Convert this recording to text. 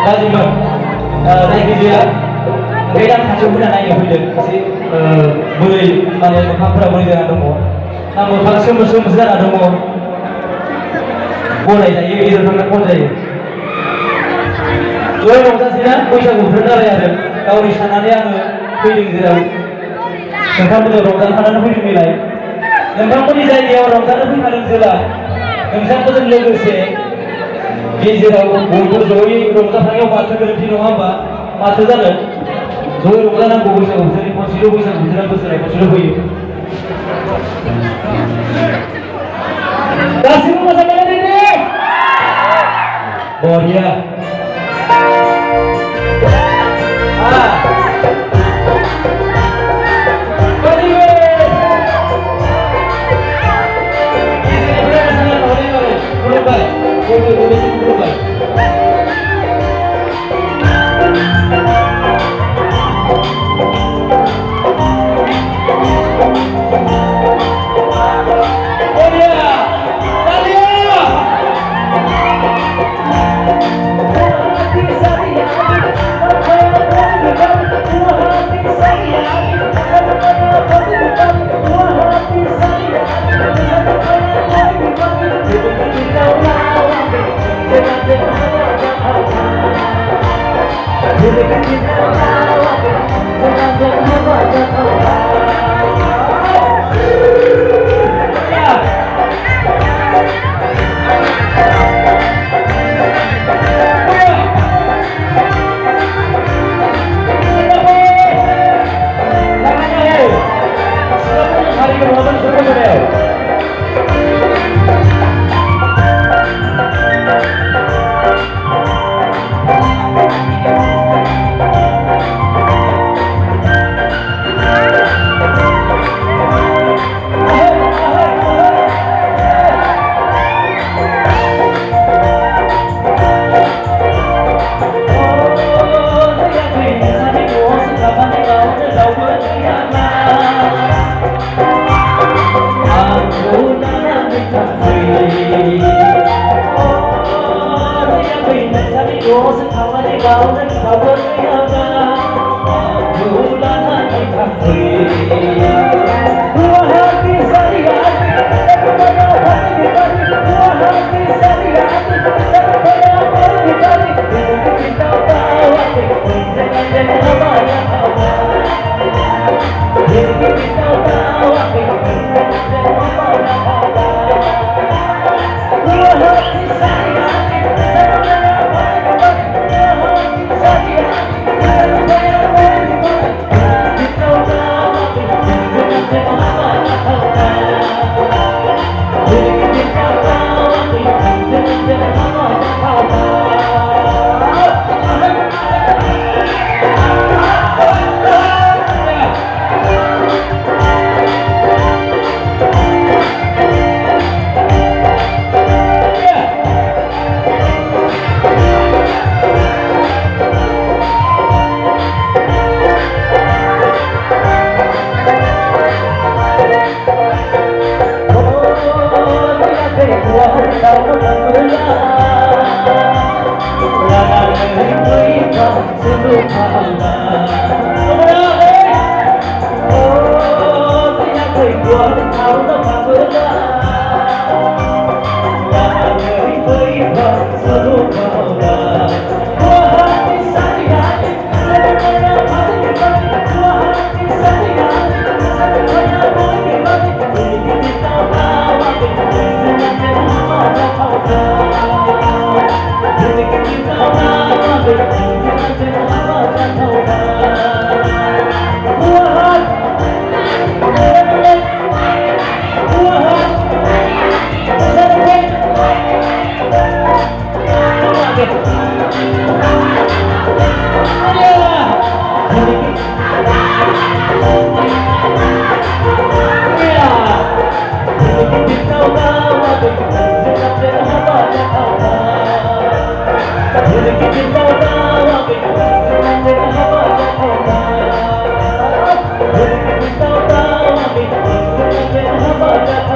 गाज्रिमोन जायखिजाया बे दान खाथियाव फैना नायनो फैदों एसे बोरै माने मोखांफोरा बोरै जाना दङ ना मोखां सोमो सोमो जाना दङ गनायजायो गेजेर थांना खन जायो जयै रंजासैना बैसागु बोथोर नालाय आरो गावनि साननानै आङो फैदों जेराव नोंथांमोनजों रंजाफानानै फैदों नालाय नोंथांमोननि जायगायाव रंजानो फैखादों जेला नोंथांमोनजों लोगोसे गेजेराव बयबो जयै रंजाफानायाव माथो गोरोन्थि नङा होमबा माथो जानो जयै रंजानांगौ बैसागु बोथोरनि खनसेल' बैसागु बोथोरा बोसोराव खनसेल' फैयो गासिबो मोसानानै दे बरिया How about that?